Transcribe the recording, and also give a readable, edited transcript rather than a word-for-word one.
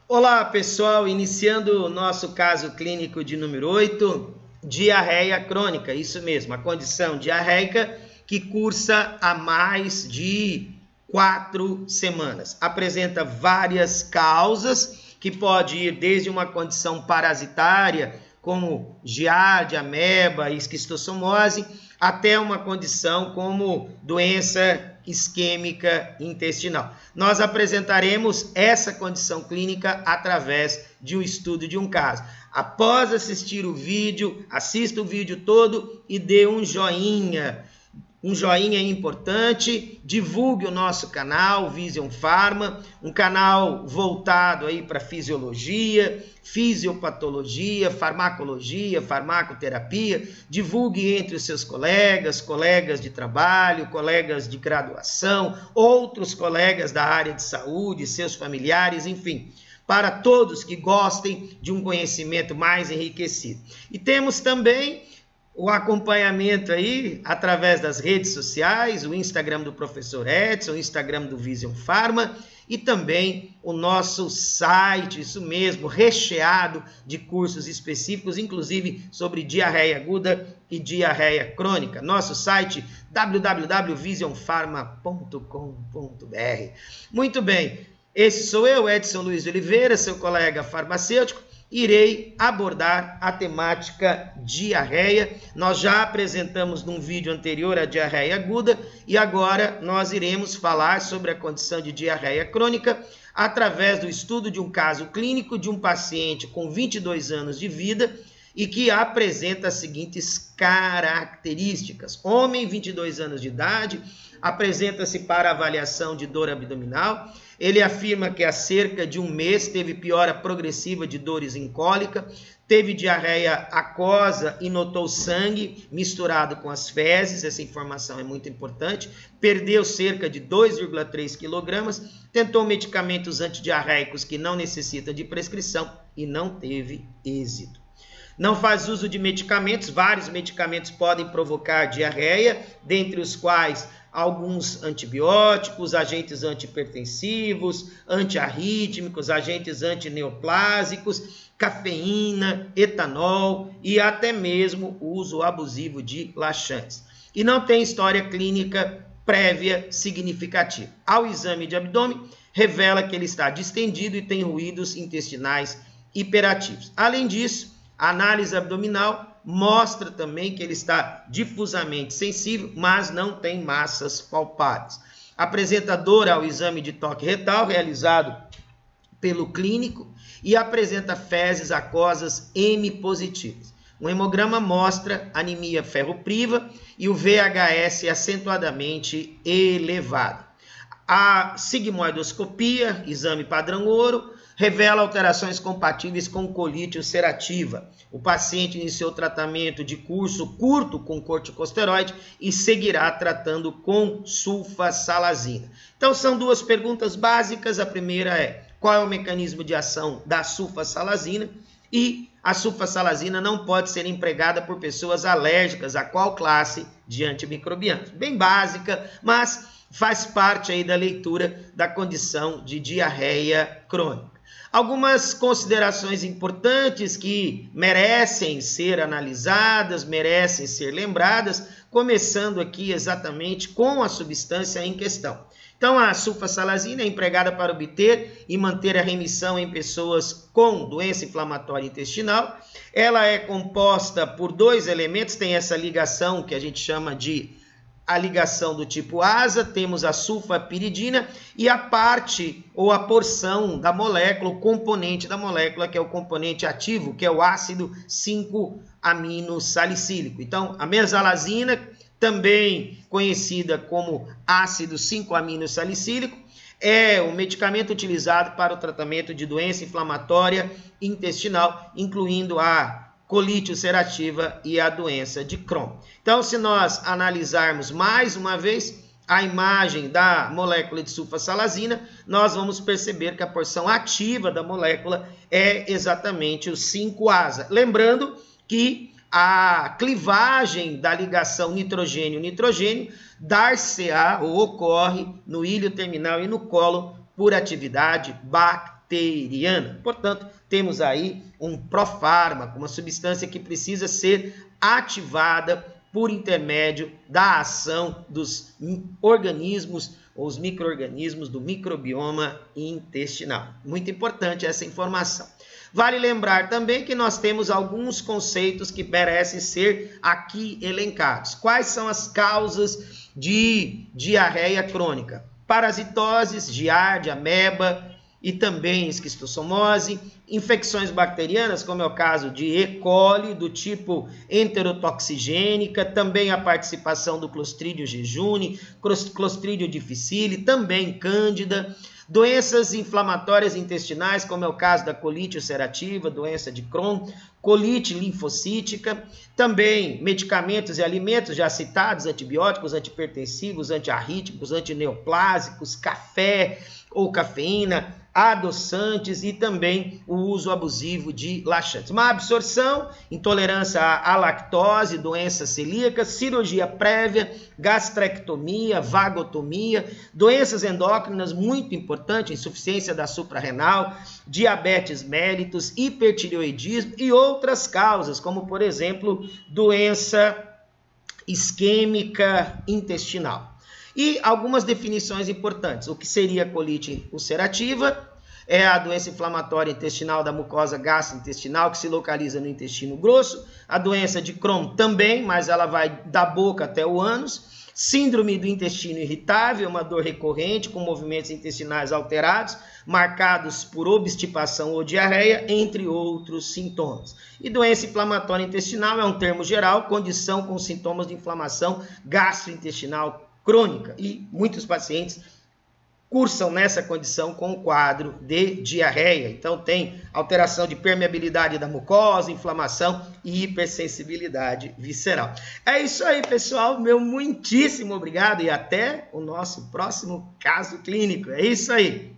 Olá pessoal, iniciando o nosso caso clínico de número 8, diarreia crônica, isso mesmo, a condição diarreica que cursa há mais de 4 semanas. Apresenta várias causas, que pode ir desde uma condição parasitária, como giardia, ameba, esquistossomose, até uma condição como doença isquêmica intestinal. Nós apresentaremos essa condição clínica através de um estudo de um caso. Após assistir o vídeo, assista o vídeo todo e dê um joinha. Um joinha é importante, divulgue o nosso canal, Vision Pharma, um canal voltado aí para fisiologia, fisiopatologia, farmacologia, farmacoterapia. Divulgue entre os seus colegas, colegas de trabalho, colegas de graduação, outros colegas da área de saúde, seus familiares, enfim, para todos que gostem de um conhecimento mais enriquecido. E temos também o acompanhamento aí através das redes sociais, o Instagram do professor Edson, o Instagram do Vision Pharma e também o nosso site, isso mesmo, recheado de cursos específicos, inclusive sobre diarreia aguda e diarreia crônica. Nosso site www.visionpharma.com.br. Muito bem, esse sou eu, Edson Luiz Oliveira, seu colega farmacêutico. Irei abordar a temática diarreia. Nós já apresentamos num vídeo anterior a diarreia aguda e agora nós iremos falar sobre a condição de diarreia crônica através do estudo de um caso clínico de um paciente com 22 anos de vida e que apresenta as seguintes características. Homem, 22 anos de idade, apresenta-se para avaliação de dor abdominal. Ele afirma que há cerca de um mês teve piora progressiva de dores em cólica, teve diarreia aquosa e notou sangue misturado com as fezes, essa informação é muito importante, perdeu cerca de 2,3 kg, tentou medicamentos antidiarreicos que não necessitam de prescrição e não teve êxito. Não faz uso de medicamentos, vários medicamentos podem provocar diarreia, dentre os quais alguns antibióticos, agentes antihipertensivos, antiarrítmicos, agentes antineoplásicos, cafeína, etanol e até mesmo o uso abusivo de laxantes. E não tem história clínica prévia significativa. Ao exame de abdômen, revela que ele está distendido e tem ruídos intestinais hiperativos. Além disso, a análise abdominal mostra também que ele está difusamente sensível, mas não tem massas palpáveis. Apresenta dor ao exame de toque retal realizado pelo clínico e apresenta fezes aquosas M positivas. O hemograma mostra anemia ferropriva e o VHS acentuadamente elevado. A sigmoidoscopia, exame padrão ouro, revela alterações compatíveis com colite ulcerativa. O paciente iniciou tratamento de curso curto com corticosteroide e seguirá tratando com sulfasalazina. Então são duas perguntas básicas. A primeira é: qual é o mecanismo de ação da sulfasalazina? E a sulfasalazina não pode ser empregada por pessoas alérgicas a qual classe de antimicrobianos? Bem básica, mas faz parte aí da leitura da condição de diarreia crônica. Algumas considerações importantes que merecem ser analisadas, merecem ser lembradas, começando aqui exatamente com a substância em questão. Então, a sulfasalazina é empregada para obter e manter a remissão em pessoas com doença inflamatória intestinal. Ela é composta por 2 elementos, tem essa ligação que a gente chama de a ligação do tipo asa, temos a sulfapiridina e a parte ou a porção da molécula, o componente da molécula, que é o componente ativo, que é o ácido 5-aminosalicílico. Então, a mesalazina, também conhecida como ácido 5-aminosalicílico, é o medicamento utilizado para o tratamento de doença inflamatória intestinal, incluindo a colite ulcerativa e a doença de Crohn. Então, se nós analisarmos mais uma vez a imagem da molécula de sulfasalazina, nós vamos perceber que a porção ativa da molécula é exatamente o 5-asa. Lembrando que a clivagem da ligação nitrogênio-nitrogênio dar-se-á ou ocorre no íleo terminal e no colo por atividade bacteriana. bacteriana. Portanto, temos aí um profármaco, uma substância que precisa ser ativada por intermédio da ação dos organismos ou os micro-organismos do microbioma intestinal. Muito importante essa informação. Vale lembrar também que nós temos alguns conceitos que merecem ser aqui elencados. Quais são as causas de diarreia crônica? Parasitoses, giardia, ameba e também esquistossomose, infecções bacterianas, como é o caso de E. coli, do tipo enterotoxigênica, também a participação do Clostridium jejuni, Clostridium difficile, também cândida, doenças inflamatórias intestinais, como é o caso da colite ulcerativa, doença de Crohn, colite linfocítica, também medicamentos e alimentos já citados, antibióticos, antipertensivos, antiarrítmicos, antineoplásicos, café ou cafeína, adoçantes e também o uso abusivo de laxantes. Má absorção, intolerância à lactose, doenças celíacas, cirurgia prévia, gastrectomia, vagotomia, doenças endócrinas, muito importante, insuficiência da suprarrenal, diabetes mellitus, hipertireoidismo e outras causas, como por exemplo, doença isquêmica intestinal. E algumas definições importantes. O que seria colite ulcerativa? É a doença inflamatória intestinal da mucosa gastrointestinal que se localiza no intestino grosso. A doença de Crohn também, mas ela vai da boca até o ânus. Síndrome do intestino irritável, uma dor recorrente com movimentos intestinais alterados, marcados por obstipação ou diarreia, entre outros sintomas. E doença inflamatória intestinal é um termo geral, condição com sintomas de inflamação gastrointestinal crônica, e muitos pacientes cursam nessa condição com o quadro de diarreia. Então tem alteração de permeabilidade da mucosa, inflamação e hipersensibilidade visceral. É isso aí, pessoal. Meu muitíssimo obrigado e até o nosso próximo caso clínico. É isso aí.